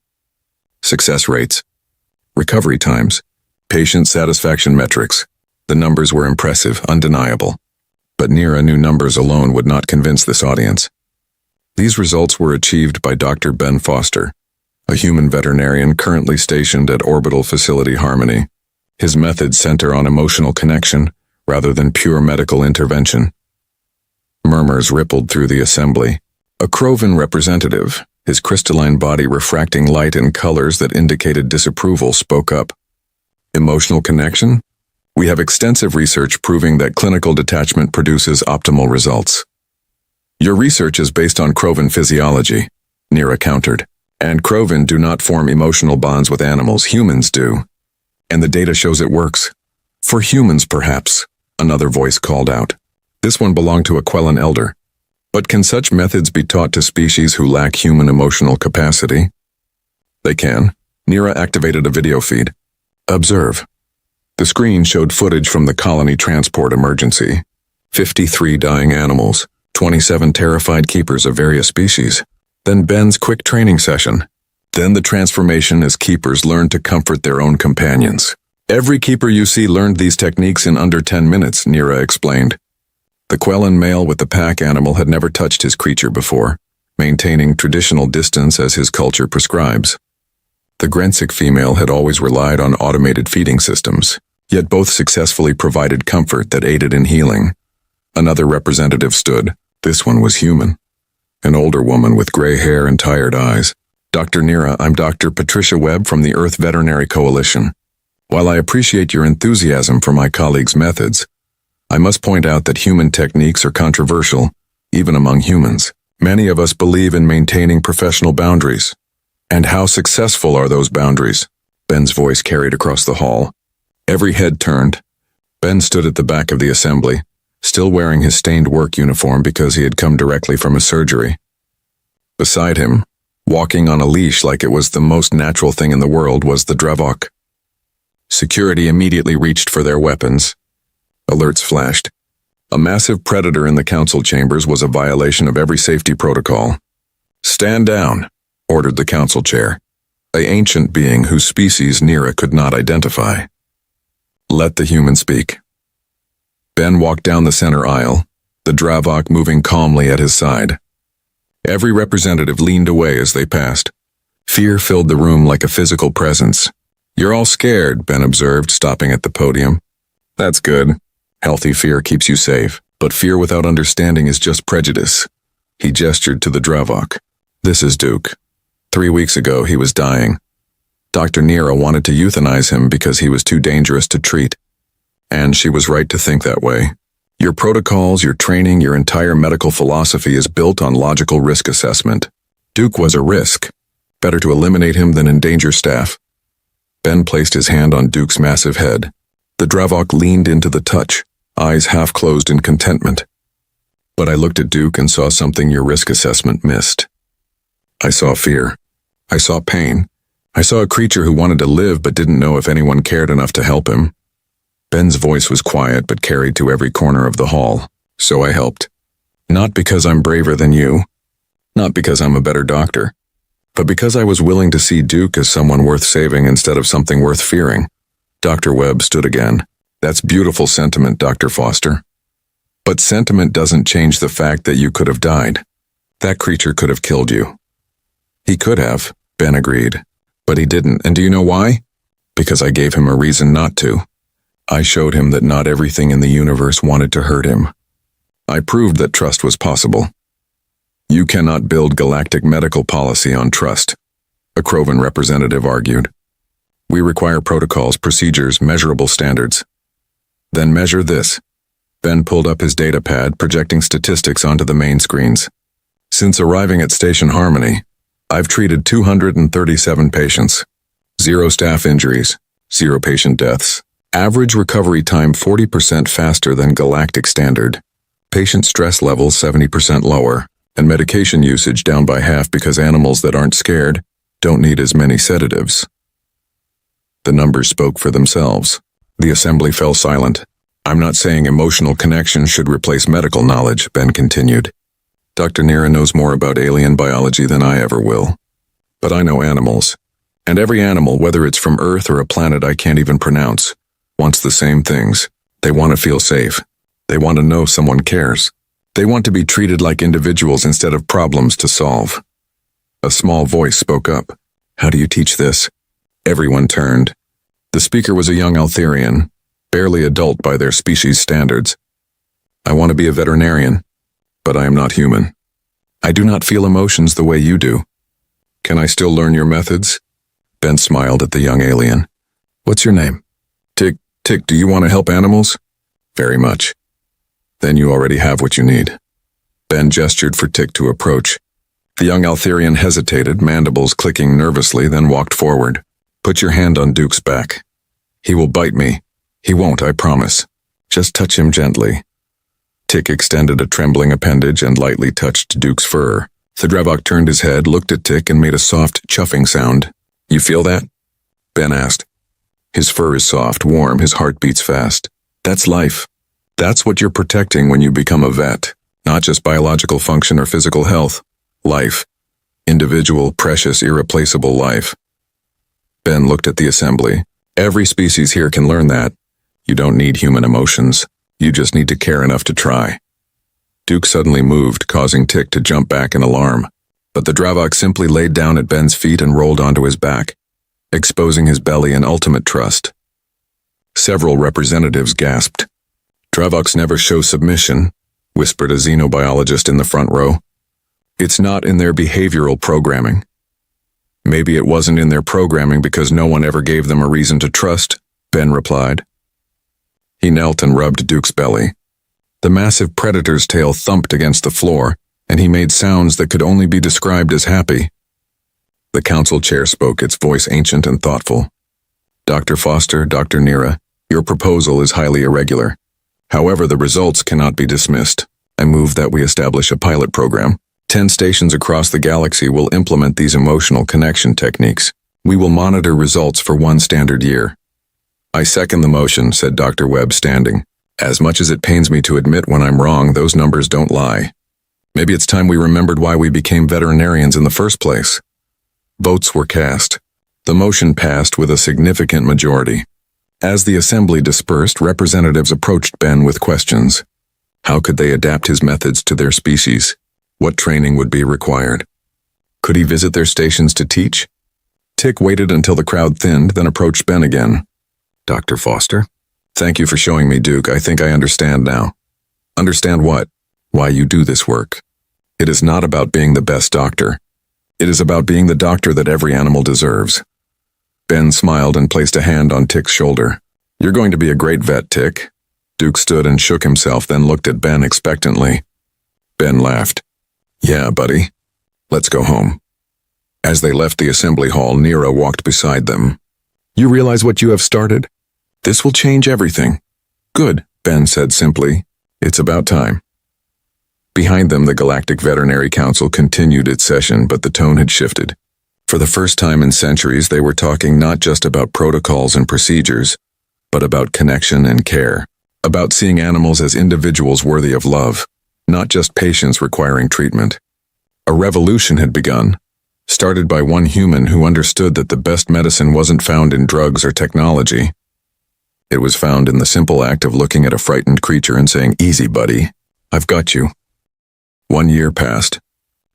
Success rates, recovery times, patient satisfaction metrics. The numbers were impressive, undeniable. But Nira knew numbers alone would not convince this audience. These results were achieved by Dr. Ben Foster, a human veterinarian currently stationed at Orbital Facility Harmony. His methods center on emotional connection rather than pure medical intervention. Murmurs rippled through the assembly. A Krovan representative, his crystalline body refracting light in colors that indicated disapproval, spoke up. Emotional connection? We have extensive research proving that clinical detachment produces optimal results. Your research is based on Krovan physiology, Nira countered. And Krovan do not form emotional bonds with animals, humans do. And the data shows it works. For humans, perhaps, another voice called out. This one belonged to a Quellan elder. But can such methods be taught to species who lack human emotional capacity? They can. Nira activated a video feed. Observe. The screen showed footage from the colony transport emergency. 53 dying animals, 27 terrified keepers of various species. Then Ben's quick training session. Then the transformation as keepers learned to comfort their own companions. Every keeper you see learned these techniques in under 10 minutes, Nira explained. The Quellan male with the pack animal had never touched his creature before, maintaining traditional distance as his culture prescribes. The Grensic female had always relied on automated feeding systems, yet both successfully provided comfort that aided in healing. Another representative stood. This one was human. An older woman with gray hair and tired eyes. Dr. Nira, I'm Dr. Patricia Webb from the Earth Veterinary Coalition. While I appreciate your enthusiasm for my colleagues' methods, I must point out that human techniques are controversial, even among humans. Many of us believe in maintaining professional boundaries. And how successful are those boundaries? Ben's voice carried across the hall. Every head turned. Ben stood at the back of the assembly, still wearing his stained work uniform because he had come directly from a surgery. Beside him, walking on a leash like it was the most natural thing in the world, was the Dravok. Security immediately reached for their weapons. Alerts flashed. A massive predator in the council chambers was a violation of every safety protocol. Stand down, ordered the council chair, an ancient being whose species Nira could not identify. Let the human speak. Ben walked down the center aisle, the Dravok moving calmly at his side. Every representative leaned away as they passed. Fear filled the room like a physical presence. You're all scared, Ben observed, stopping at the podium. That's good. Healthy fear keeps you safe, but fear without understanding is just prejudice. He gestured to the Dravok. This is Duke. 3 weeks ago, he was dying. Dr. Nira wanted to euthanize him because he was too dangerous to treat. And she was right to think that way. Your protocols, your training, your entire medical philosophy is built on logical risk assessment. Duke was a risk. Better to eliminate him than endanger staff. Ben placed his hand on Duke's massive head. The Dravok leaned into the touch, eyes half closed in contentment. But I looked at Duke and saw something your risk assessment missed. I saw fear. I saw pain. I saw a creature who wanted to live but didn't know if anyone cared enough to help him. Ben's voice was quiet but carried to every corner of the hall, so I helped. Not because I'm braver than you, not because I'm a better doctor, but because I was willing to see Duke as someone worth saving instead of something worth fearing. Dr. Webb stood again. That's beautiful sentiment, Dr. Foster. But sentiment doesn't change the fact that you could have died. That creature could have killed you. He could have, Ben agreed. But he didn't, and do you know why? Because I gave him a reason not to. I showed him that not everything in the universe wanted to hurt him. I proved that trust was possible. You cannot build galactic medical policy on trust, a Krovan representative argued. We require protocols, procedures, measurable standards. Then measure this. Ben pulled up his data pad, projecting statistics onto the main screens. Since arriving at Station Harmony, I've treated 237 patients. 0 staff injuries, 0 patient deaths. Average recovery time 40% faster than galactic standard. Patient stress levels 70% lower, and medication usage down by half because animals that aren't scared don't need as many sedatives. The numbers spoke for themselves. The assembly fell silent. I'm not saying emotional connection should replace medical knowledge, Ben continued. Dr. Nira knows more about alien biology than I ever will. But I know animals. And every animal, whether it's from Earth or a planet I can't even pronounce, wants the same things. They want to feel safe. They want to know someone cares. They want to be treated like individuals instead of problems to solve. A small voice spoke up. How do you teach this? Everyone turned. The speaker was a young Altherian, barely adult by their species standards. I want to be a veterinarian, but I am not human. I do not feel emotions the way you do. Can I still learn your methods? Ben smiled at the young alien. What's your name? Tick, do you want to help animals? Very much. Then you already have what you need. Ben gestured for Tick to approach. The young Altherian hesitated, mandibles clicking nervously, then walked forward. Put your hand on Duke's back. He will bite me. He won't, I promise. Just touch him gently. Tick extended a trembling appendage and lightly touched Duke's fur. Thedravok turned his head, looked at Tick, and made a soft, chuffing sound. You feel that? Ben asked. His fur is soft, warm, his heart beats fast. That's life. That's what you're protecting when you become a vet. Not just biological function or physical health. Life. Individual, precious, irreplaceable life. Ben looked at the assembly. Every species here can learn that. You don't need human emotions. You just need to care enough to try. Duke suddenly moved, causing Tick to jump back in alarm. But the Dravok simply laid down at Ben's feet and rolled onto his back, exposing his belly in ultimate trust. Several representatives gasped. Dravoks never show submission, whispered a xenobiologist in the front row. It's not in their behavioral programming. Maybe it wasn't in their programming because no one ever gave them a reason to trust, Ben replied. He knelt and rubbed Duke's belly. The massive predator's tail thumped against the floor, and he made sounds that could only be described as happy. The council chair spoke, its voice ancient and thoughtful. Dr. Foster, Dr. Nira, your proposal is highly irregular. However, the results cannot be dismissed. I move that we establish a pilot program. 10 stations across the galaxy will implement these emotional connection techniques. We will monitor results for 1 standard year. I second the motion, said Dr. Webb, standing. As much as it pains me to admit when I'm wrong, those numbers don't lie. Maybe it's time we remembered why we became veterinarians in the first place. Votes were cast. The motion passed with a significant majority. As the assembly dispersed, representatives approached Ben with questions. How could they adapt his methods to their species? What training would be required? Could he visit their stations to teach? Tick waited until the crowd thinned, then approached Ben again. Dr. Foster? Thank you for showing me, Duke. I think I understand now. Understand what? Why you do this work. It is not about being the best doctor. It is about being the doctor that every animal deserves. Ben smiled and placed a hand on Tick's shoulder. You're going to be a great vet, Tick. Duke stood and shook himself, then looked at Ben expectantly. Ben laughed. Yeah, buddy. Let's go home. As they left the assembly hall, Nira walked beside them. You realize what you have started? This will change everything. Good, Ben said simply. It's about time. Behind them, the Galactic Veterinary Council continued its session, but the tone had shifted. For the first time in centuries, they were talking not just about protocols and procedures, but about connection and care, about seeing animals as individuals worthy of love, not just patients requiring treatment. A revolution had begun, started by one human who understood that the best medicine wasn't found in drugs or technology. It was found in the simple act of looking at a frightened creature and saying, "Easy, buddy. I've got you." 1 year passed.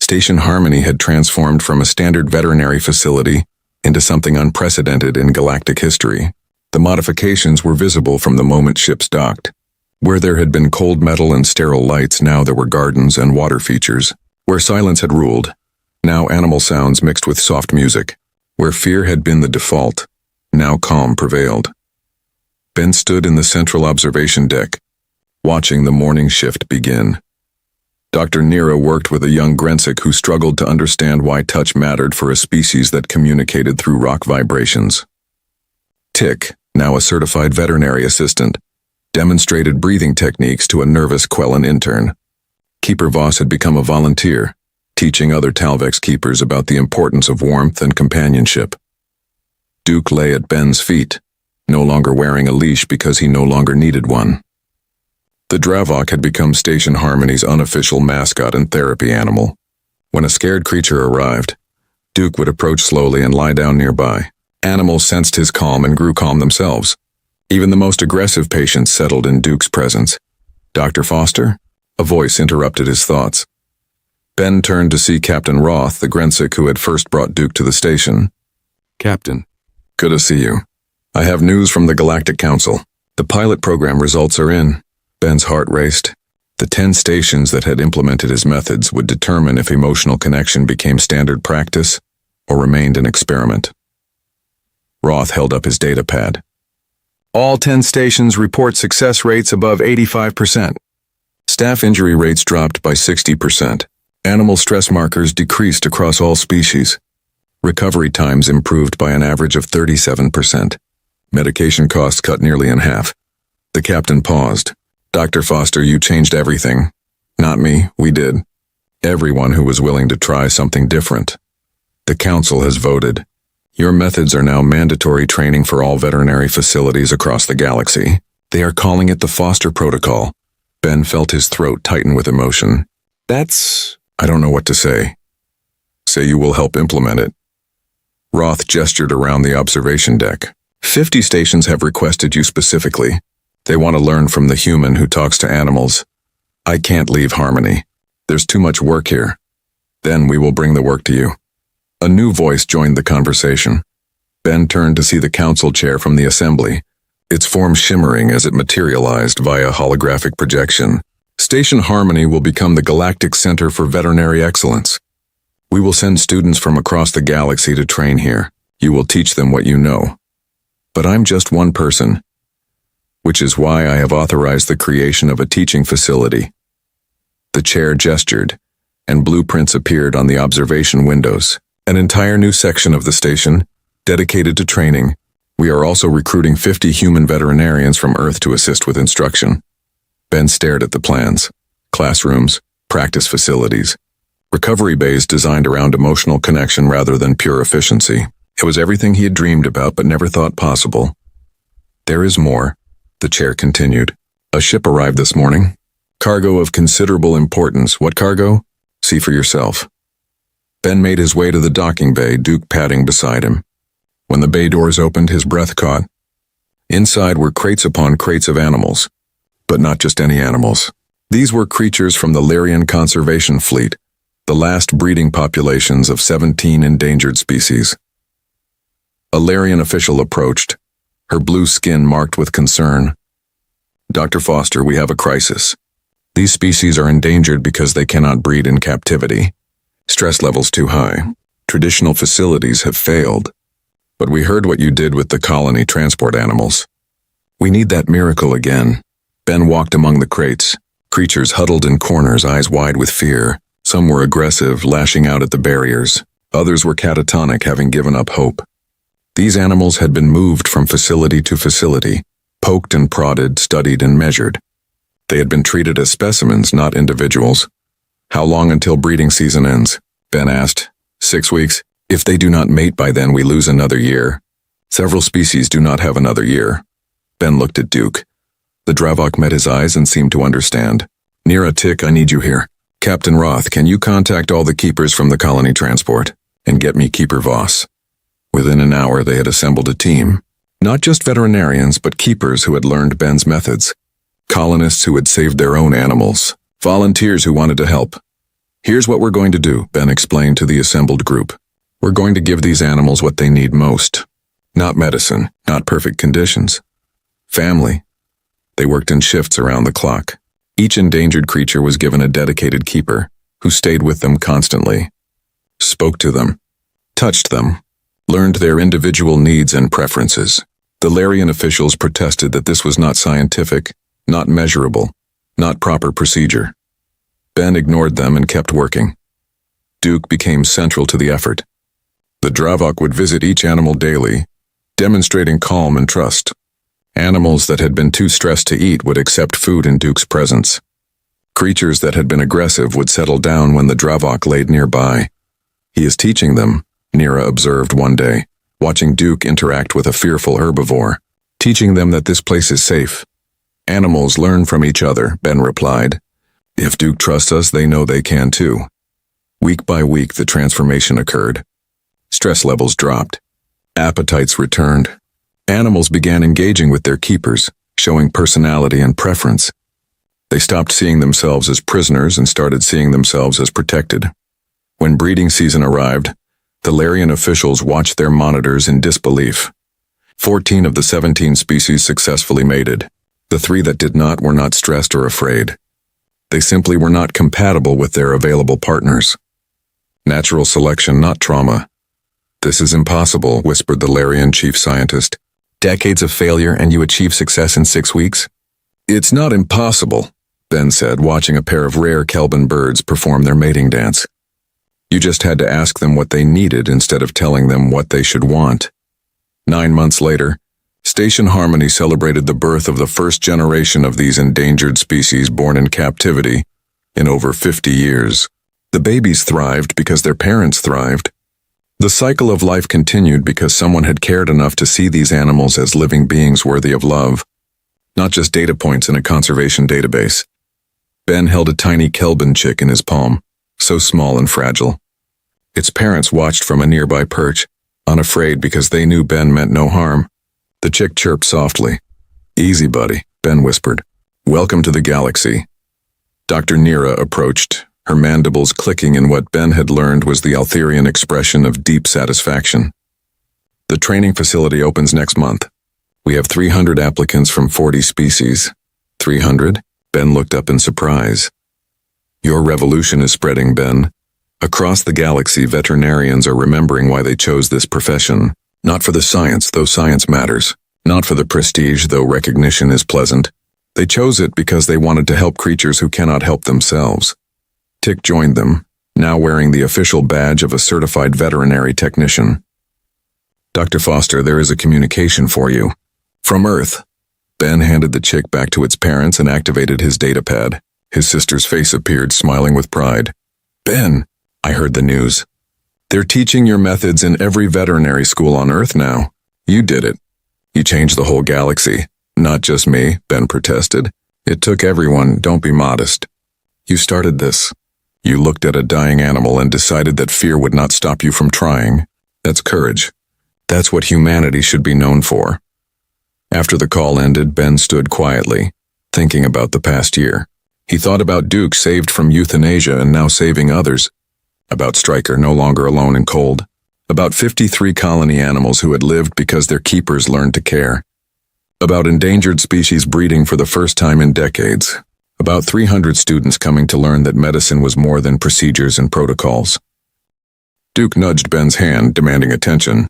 Station Harmony had transformed from a standard veterinary facility into something unprecedented in galactic history. The modifications were visible from the moment ships docked. Where there had been cold metal and sterile lights, now there were gardens and water features. Where silence had ruled, now animal sounds mixed with soft music. Where fear had been the default, now calm prevailed. Ben stood in the central observation deck, watching the morning shift begin. Dr. Nira worked with a young Grensic who struggled to understand why touch mattered for a species that communicated through rock vibrations. Tick, now a certified veterinary assistant, demonstrated breathing techniques to a nervous Quellan intern. Keeper Voss had become a volunteer, teaching other Talvex keepers about the importance of warmth and companionship. Duke lay at Ben's feet, no longer wearing a leash because he no longer needed one. The Dravok had become Station Harmony's unofficial mascot and therapy animal. When a scared creature arrived, Duke would approach slowly and lie down nearby. Animals sensed his calm and grew calm themselves. Even the most aggressive patients settled in Duke's presence. "Dr. Foster?" A voice interrupted his thoughts. Ben turned to see Captain Roth, the Grensic who had first brought Duke to the station. "Captain, good to see you. I have news from the Galactic Council. The pilot program results are in." Ben's heart raced. The 10 stations that had implemented his methods would determine if emotional connection became standard practice or remained an experiment. Roth held up his data pad. "All 10 stations report success rates above 85%. Staff injury rates dropped by 60%. Animal stress markers decreased across all species. Recovery times improved by an average of 37%. Medication costs cut nearly in half." The captain paused. "Dr. Foster, you changed everything." "Not me, we did. Everyone who was willing to try something different. The council has voted. Your methods are now mandatory training for all veterinary facilities across the galaxy. They are calling it the Foster Protocol." Ben felt his throat tighten with emotion. I don't know what to say." "Say you will help implement it." Roth gestured around the observation deck. 50 stations have requested you specifically. They want to learn from the human who talks to animals. I can't leave Harmony. There's too much work here. Then we will bring the work to you." A new voice joined the conversation. Ben turned to see the council chair from the assembly, its form shimmering as it materialized via holographic projection. "Station Harmony will become the Galactic Center for Veterinary Excellence. We will send students from across the galaxy to train here. You will teach them what you know. But I'm just one person, which is why I have authorized the creation of a teaching facility." The chair gestured, and blueprints appeared on the observation windows. "An entire new section of the station, dedicated to training. We are also recruiting 50 human veterinarians from Earth to assist with instruction." Ben stared at the plans. Classrooms, practice facilities, recovery bays designed around emotional connection rather than pure efficiency. It was everything he had dreamed about but never thought possible. "There is more," the chair continued. "A ship arrived this morning. Cargo of considerable importance. What cargo? See for yourself." Ben made his way to the docking bay, Duke padding beside him. When the bay doors opened, his breath caught. Inside were crates upon crates of animals. But not just any animals. These were creatures from the Lyrian Conservation Fleet, the last breeding populations of 17 endangered species. A Lyrian official approached, her blue skin marked with concern. "Dr. Foster, we have a crisis. These species are endangered because they cannot breed in captivity. Stress levels too high. Traditional facilities have failed. But we heard what you did with the colony transport animals. We need that miracle again." Ben walked among the crates, creatures huddled in corners, eyes wide with fear. Some were aggressive, lashing out at the barriers. Others were catatonic, having given up hope. These animals had been moved from facility to facility, poked and prodded, studied and measured. They had been treated as specimens, not individuals. "How long until breeding season ends?" Ben asked. 6 weeks. If they do not mate by then, we lose another year. Several species do not have another year." Ben looked at Duke. The Dravok met his eyes and seemed to understand. "Nira, Tick, I need you here. Captain Roth, can you contact all the keepers from the colony transport and get me Keeper Voss?" Within an hour, they had assembled a team. Not just veterinarians, but keepers who had learned Ben's methods. Colonists who had saved their own animals. Volunteers who wanted to help. Here's what we're going to do, Ben explained to the assembled group. We're going to give these animals what they need most. Not medicine, not perfect conditions. Family. They worked in shifts around the clock. Each endangered creature was given a dedicated keeper, who stayed with them constantly, spoke to them, touched them, learned their individual needs and preferences. The Larian officials protested that this was not scientific, not measurable, not proper procedure. Ben ignored them and kept working. Duke became central to the effort. The Dravok would visit each animal daily, demonstrating calm and trust. Animals that had been too stressed to eat would accept food in Duke's presence. Creatures that had been aggressive would settle down when the Dravok laid nearby. He is teaching them, Nira observed one day, watching Duke interact with a fearful herbivore, teaching them that this place is safe. Animals learn from each other, Ben replied. If Duke trusts us, they know they can too. Week by week, the transformation occurred. Stress levels dropped. Appetites returned. Animals began engaging with their keepers, showing personality and preference. They stopped seeing themselves as prisoners and started seeing themselves as protected. When breeding season arrived, the Larian officials watched their monitors in disbelief. 14 of the 17 species successfully mated. The 3 that did not were not stressed or afraid. They simply were not compatible with their available partners. Natural selection, not trauma. This is impossible, whispered the Larian chief scientist. Decades of failure and you achieve success in 6 weeks? It's not impossible, Ben said, watching a pair of rare Kelvin birds perform their mating dance. You just had to ask them what they needed instead of telling them what they should want. 9 months later, Station Harmony celebrated the birth of the first generation of these endangered species born in captivity in over 50 years. The babies thrived because their parents thrived. The cycle of life continued because someone had cared enough to see these animals as living beings worthy of love, not just data points in a conservation database. Ben held a tiny Kelvin chick in his palm, so small and fragile. Its parents watched from a nearby perch, unafraid because they knew Ben meant no harm. The chick chirped softly. Easy, buddy, Ben whispered. Welcome to the galaxy. Dr. Nira approached, her mandibles clicking in what Ben had learned was the Altherian expression of deep satisfaction. The training facility opens next month. We have 300 applicants from 40 species. 300? Ben looked up in surprise. Your revolution is spreading, Ben. Across the galaxy, veterinarians are remembering why they chose this profession. Not for the science, though science matters. Not for the prestige, though recognition is pleasant. They chose it because they wanted to help creatures who cannot help themselves. Tick joined them, now wearing the official badge of a certified veterinary technician. Dr. Foster, there is a communication for you. From Earth. Ben handed the chick back to its parents and activated his datapad. His sister's face appeared, smiling with pride. Ben, I heard the news. They're teaching your methods in every veterinary school on Earth now. You did it. You changed the whole galaxy. Not just me, Ben protested. It took everyone, don't be modest. You started this. You looked at a dying animal and decided that fear would not stop you from trying. That's courage. That's what humanity should be known for. After the call ended, Ben stood quietly, thinking about the past year. He thought about Duke saved from euthanasia and now saving others. About Stryker no longer alone and cold. About 53 colony animals who had lived because their keepers learned to care. About endangered species breeding for the first time in decades. About 300 students coming to learn that medicine was more than procedures and protocols. Duke nudged Ben's hand, demanding attention.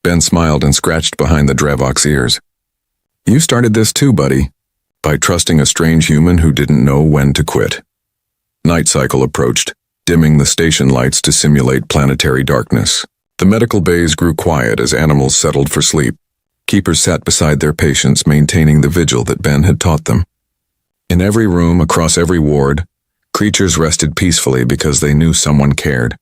Ben smiled and scratched behind the Dravok's ears. You started this too, buddy, by trusting a strange human who didn't know when to quit. Night cycle approached, dimming the station lights to simulate planetary darkness. The medical bays grew quiet as animals settled for sleep. Keepers sat beside their patients, maintaining the vigil that Ben had taught them. In every room, across every ward, creatures rested peacefully because they knew someone cared.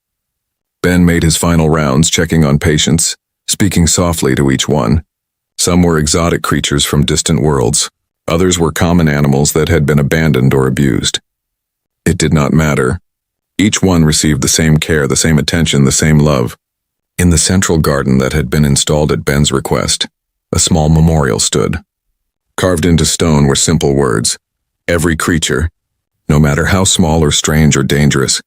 Ben made his final rounds, checking on patients, speaking softly to each one. Some were exotic creatures from distant worlds. Others were common animals that had been abandoned or abused. It did not matter. Each one received the same care, the same attention, the same love. In the central garden that had been installed at Ben's request, a small memorial stood. Carved into stone were simple words. Every creature, no matter how small or strange or dangerous,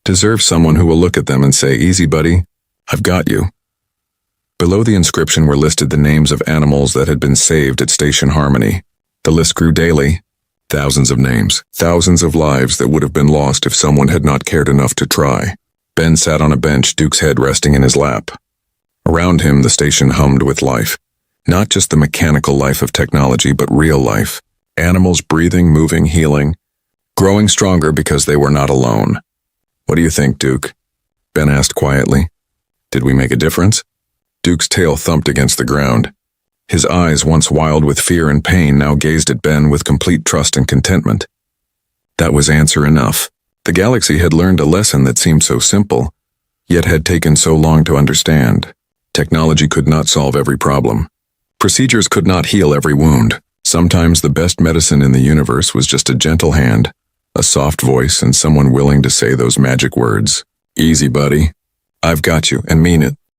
deserve someone who will look at them and say, "Easy, buddy, I've got you." Below the inscription were listed the names of animals that had been saved at Station Harmony. The list grew daily. Thousands of names, thousands of lives that would have been lost if someone had not cared enough to try. Ben sat on a bench, Duke's head resting in his lap. Around him, the station hummed with life. Not just the mechanical life of technology, but real life. Animals breathing, moving, healing, growing stronger because they were not alone. "What do you think, Duke?" Ben asked quietly. "Did we make a difference?" Duke's tail thumped against the ground. His eyes, once wild with fear and pain, now gazed at Ben with complete trust and contentment. That was answer enough. The galaxy had learned a lesson that seemed so simple, yet had taken so long to understand. Technology could not solve every problem. Procedures could not heal every wound. Sometimes the best medicine in the universe was just a gentle hand, a soft voice, and someone willing to say those magic words. "Easy, buddy. I've got you," and mean it.